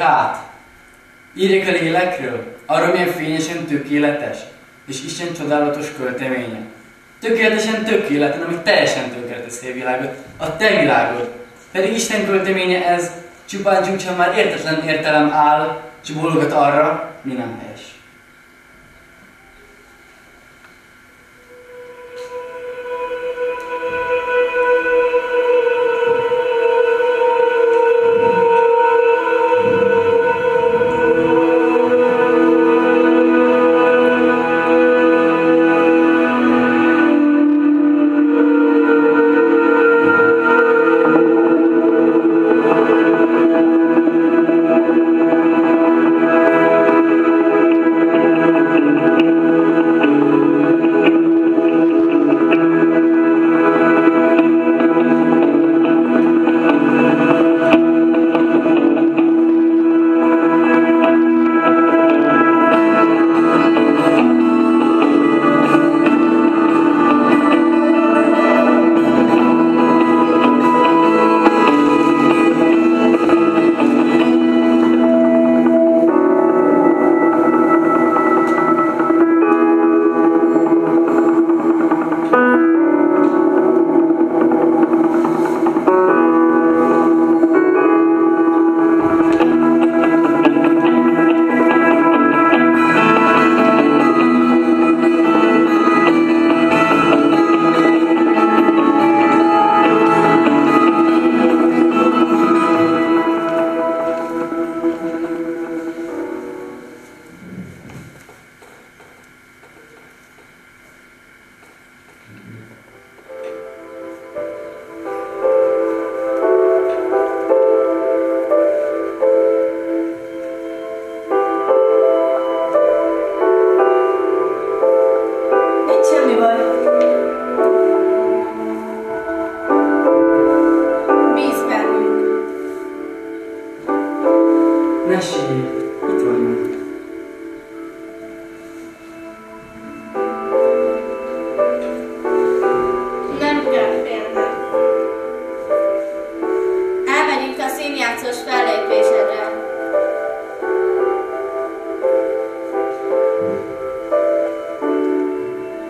át. Írjak a lélekről, arról milyen fényesen tökéletes, és Isten csodálatos költeménye. Tökéletesen tökéletlen, ami teljesen tökéletes szélvilágot, a te világod. Pedig Isten költeménye ez, csupán csúcsan már értetlen értelem áll, és bólogat arra, mi nem helyes.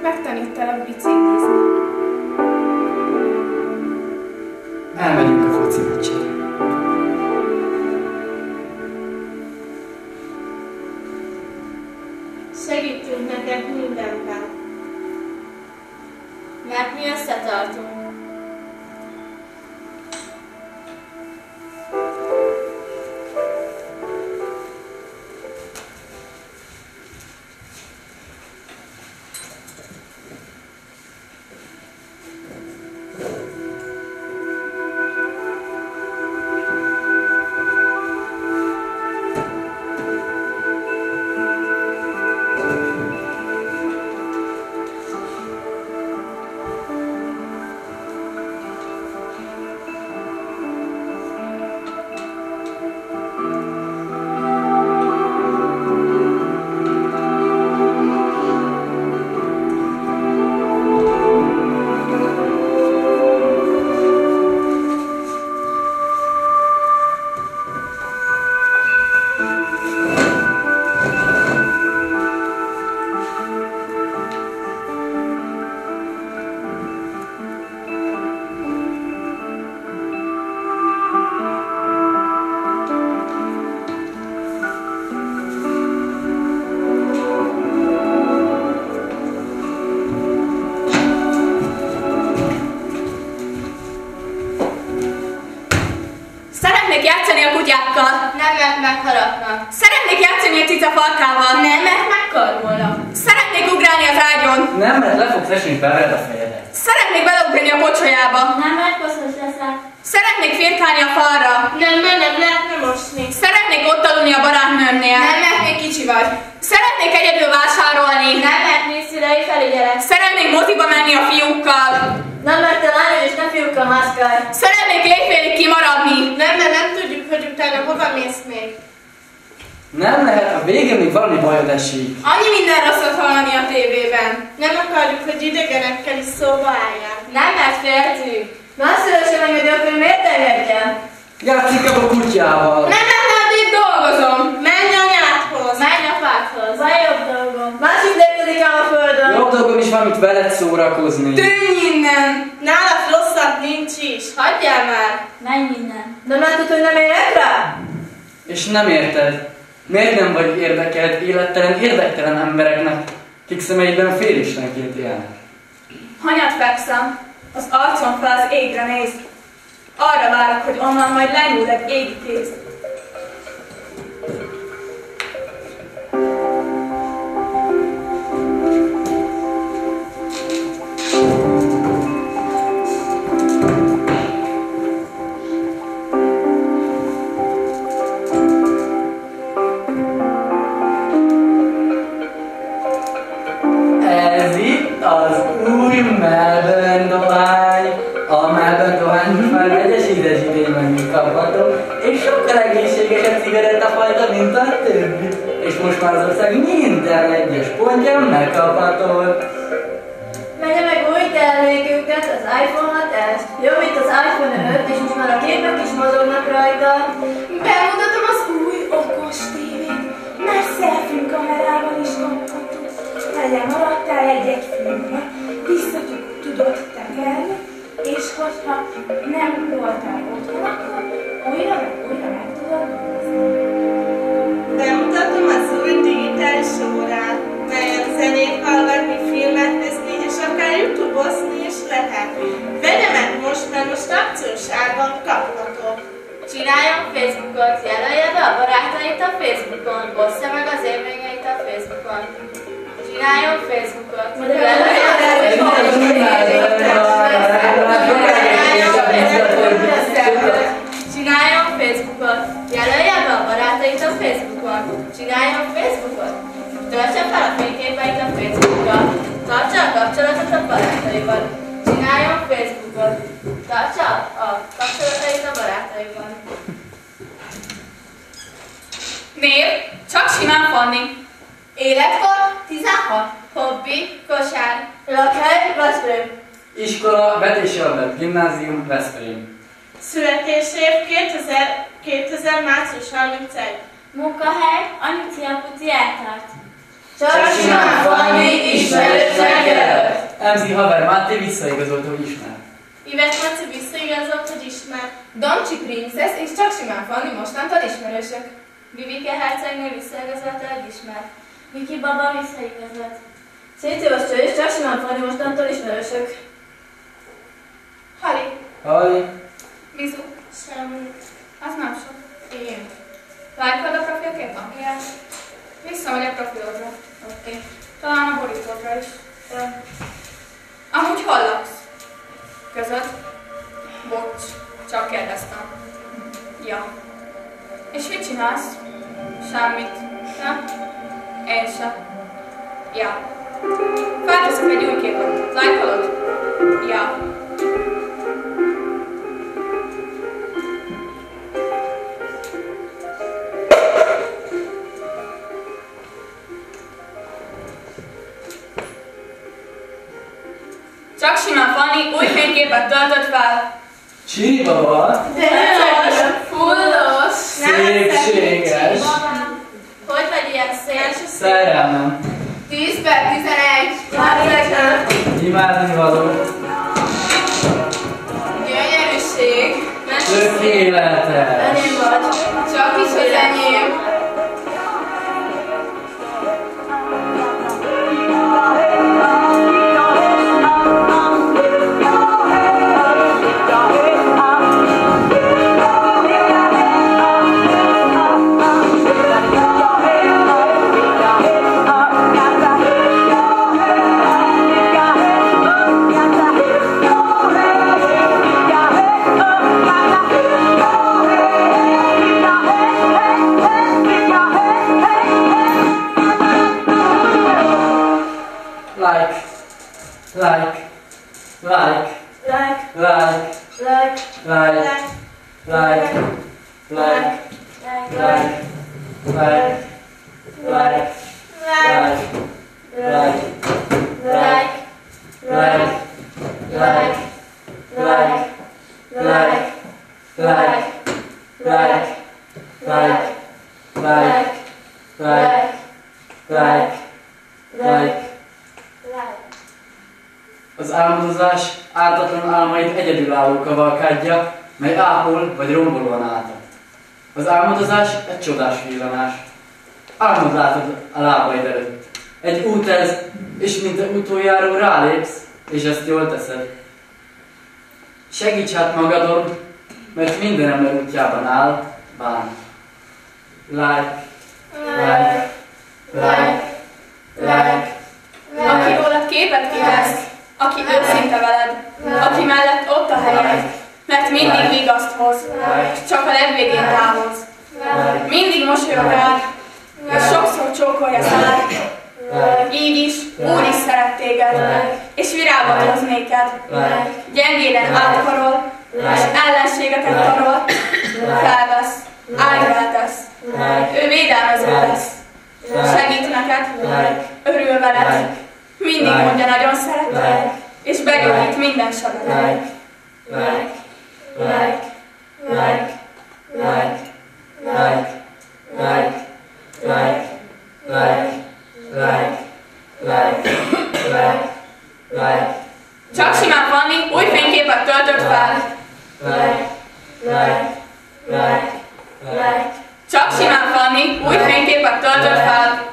Megtanítalak biciklizni. Elmegyünk a foci meccsére. Segítünk neked mindenben. Mert mi összetartunk. Játszani a kutyákkal. Nem, mert megharapnak. Szeretnék játszani a cica farkával. Nem, mert megkarmolnak. Szeretnék ugrálni az ágyon. Nem, mert le fogsz esni, felved a fejedet. Szeretnék beleugrani a pocsolyába. Nem, mert koszos leszel. Szeretnék firkálni a falra. Nem, mert nem lehetne mosni. Szeretnék ott aludni a barátnőmnél. Nem, mert még kicsi vagy. Szeretnék egyedül vásárolni. Nem, mert mi szülei felügyelet. Szeretnék moziba menni a fiúkkal. Nem, mert te lány és ne fiúkkal mászkálj. Szeretnék éjfélig kimaradni. Nem, mert nem tudjuk, hogy utána hova mész még. Nem lehet, a végén még valami bajod esik. Annyi minden rosszat hallani a tévében. Nem akarjuk, hogy idegenekkel is szóba álljál. Nem, mert féltünk. Nagyszülő sem engedi, akkor miért engedjen? Játszik a kutyával. Nem, itt dolga dolgozom. Menj anyádhoz! Menj apádhoz! Van jobb dolgom. Másik nélkülik ám a földön. Jobb dolgom is van, mint veled szórakozni. Tűnj innen! Nálad rosszabb nincs is. Hagyjál már! Menj innen. De látod, hogy nem érek rá? És nem érted. Miért nem vagy érdekelt élettelen, érdektelen embereknek, kik szemeiben félistenként élnek? Hanyat fekszem, az arcom fel az égre néz. Arra várok, hogy onnan majd lenyúl egy égi kéz. Ez itt az új Melbourne dohány. A Melbourne dohány most már vegyes ízesítésben kapható, és sokkal egészségesebb cigarettafajta, mint a többi. És most már az ország minden egyes pontján megkapható. Megye meg új termékünket, az iPhone 6s. Jobb, mint az iPhone 5, és most már a képek is mozognak rajta. Bemutatom az új okos tévét, mert selfie kamerával is kapható. Ha lemaradtál egy filmre, vissza tudod tekerni, és hogyha nem voltál otthon, akkor újra meg tudod nézni. Bemutatom az új digitális órát, melyen zenét hallgatni, filmet nézni, és akár YouTube-ozni is lehet. Vegye meg most akciós árban kapható. Csináljon Facebookot, jelölje be a barátait a Facebookon, ossza meg az élményeit a Facebookon. Csináljon Facebookot, jelölje be a Csináljon Facebookot, jelölje be a barátait a Facebookon. Csináljon Facebookot, töltse fel a fényképeit a Facebookra. Tartsa a kapcsolatot a barátaival. Csináljon Facebookot, tartsa a kapcsolatait a barátaival. Név, csak simán Fanni. Életkor 16. Hobbi, kosár. Lakhely, Veszprém. Iskola, Vetési Albert Gimnázium, Veszprém. Születésév 2000 március 31. Munkahely, anyuci apuci eltárt. Csak simán Fanni ismerősnek jelölt. MC Haver Máté visszaigazolta, hogy ismer. Ives Maci visszaigazolt, hogy ismer. Doncsi Princess és csak simán Fanni mostantól ismerősök. Vivike hercegnő visszaigazolta, hogy ismer. Miki baba visszaigazolt. Szétjövös Cső és csak simán Fanni mostantól ismerősök. Hali, Hali. Mizu, Semmi. az nem sok. Én. Lájkod a profilképen? Igen. Visszamegy a profilodra. Oké. Talán a borítódra is. Amúgy hol laksz? Között? Bocs, csak kérdeztem. Ja. És mit csinálsz? Semmit. Nem? Én sem. Ja. Felteszek egy új képet. Lájkolod? Ja. Csak simán Fanni új fényképet töltött fel. Csiri baba. Fullos. Szépséges. Hogy vagy ilyen szép? Szerelmem. 10/11. Imádni való. Gyönyörűség. Tökéletes. Enyém vagy. Csak is az enyém. like, like, like, like. Az álmodozás ártatlan álmait egyedülálló kavalkádja, mely ápol vagy rombolóan áltat. Az álmodozás egy csodás villanás. Álmod látod a lábaid előtt. Egy út ez, és mint a utójáró rálépsz, és ezt jól teszed. Segíts hát magadon, mert minden ember útjában áll, bán. Like, like, like, like. Aki rólad képet kivesz, aki őszinte veled, aki mellett ott a helyed, mert mindig vigaszt hoz, és csak a legvégén távoz. Mindig mosolyog rád, és sokszor csókolja szád. Így is, Úr is szeret téged, és virágot hoz néked. Gyengéden átkarol, és ellenségeket tarol, felvesz, ágyra tesz. Ő védelmező lesz, segít neked, örül veled, mindig mondja nagyon szeret, és begyógyít minden sebet. Csak simán Fanni új fényképet töltött fel. Csak simán Fanni új fényképet töltött fel.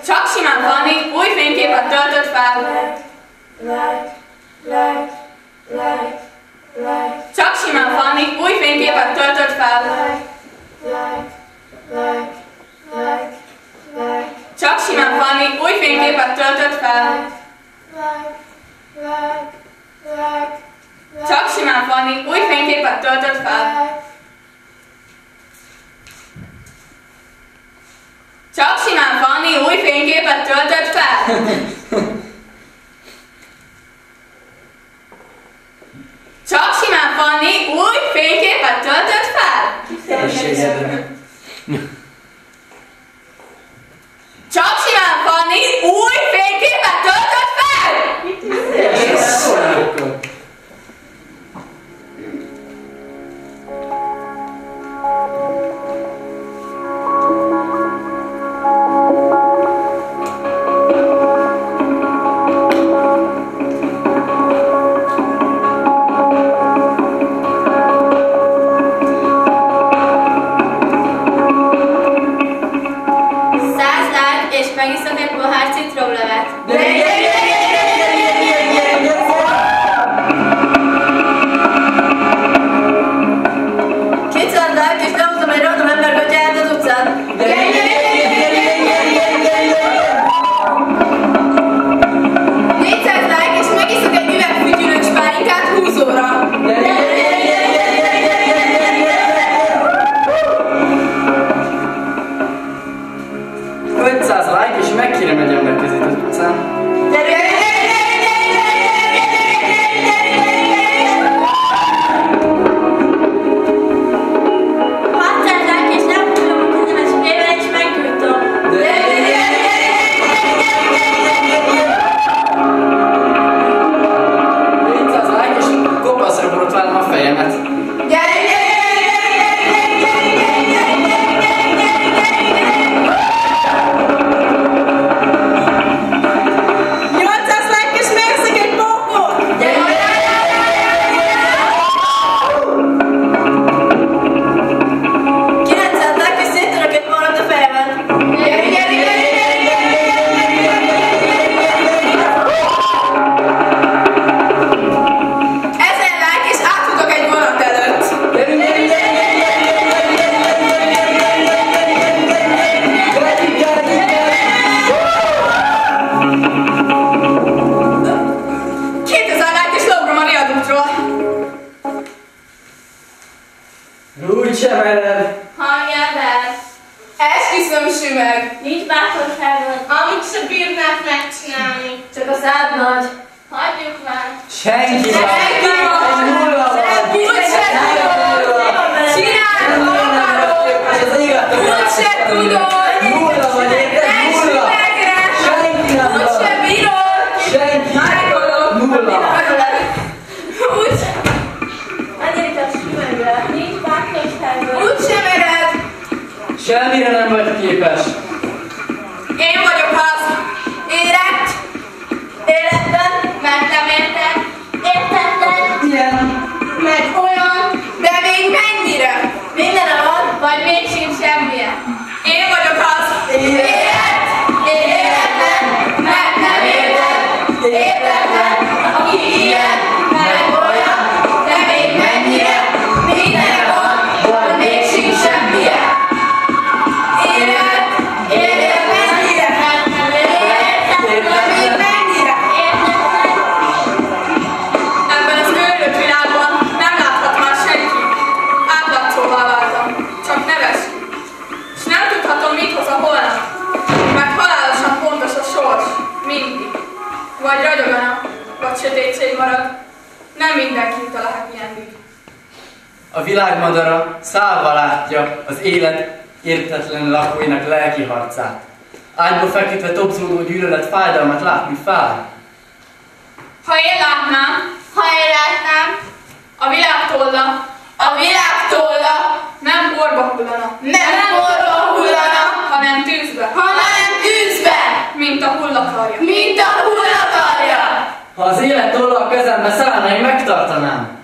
Csak simán Fanni új fényképet töltött fel. Csak simán Fanni új fényképet töltött fel. Csak simán Fanni új fényképet töltött fel. Csak simán Fanni új fényképet töltött fel. Csak simán Fanni új fényképet töltött fel. Csak simán Fanni új fényképet töltött fel. Csak simán Fanni új fényképet töltött fel. Megiszok egy pohár citromlevet. Kicsadlak, és lehúzom egy random embergatyát az utcán. 400 like, és megiszok egy üvegfütyülős pálinkát 20 óra. 500 like, és megkérem egy ember kezét az utcán. Úgy sem ered. Hangjál be! Esküszöm, sümeg. Nincs bátorságod. Amit se bírnák megcsinálni. Csak a szád nagy. Hagyjuk már. Senki van! Senki van! Ez nulla van! Úgy se tudod! Csináld magadról! És az igaz! Úgy se tudod! Nulla van, érted? Nulla! Senki nem Úgy se van! bírod! Senki! Nulla! Úgy se... Menjél itt a sümegbe. semmire nem vagy képes. Én vagyok az érett, életben, mert nem érted, értetlen, Ilyen. meg olyan, de még mennyire? Minden van, vagy még sincs semmilyen. Én vagyok az érett, életben, mert nem érted, értetlen, aki ilyen, meg olyan, de még mennyire? Minden van, vagy még sincs semmilyen. Érett, érett, mennyire? Még mennyire? Ebben az őrült világban nem láthat már senki. Átlátszóvá váltam, csak neves. És nem tudhatom, mit hoz a holnap. Mert halálosan pontos a sors, mindig. Vagy ragyogana, vagy sötétség marad. Nem mindenki lehet ilyendig. A világ madara szálva látja az élet értetlen lakóinak lelki harcát. Ágyba feküdve tobzódó gyűlölet fájdalmat látni fáj. Ha én látnám, a világ tolla, nem porba hullana, hanem tűzbe, mint a hullakarja. Ha az élet tolla a kezembe szállna, én megtartanám.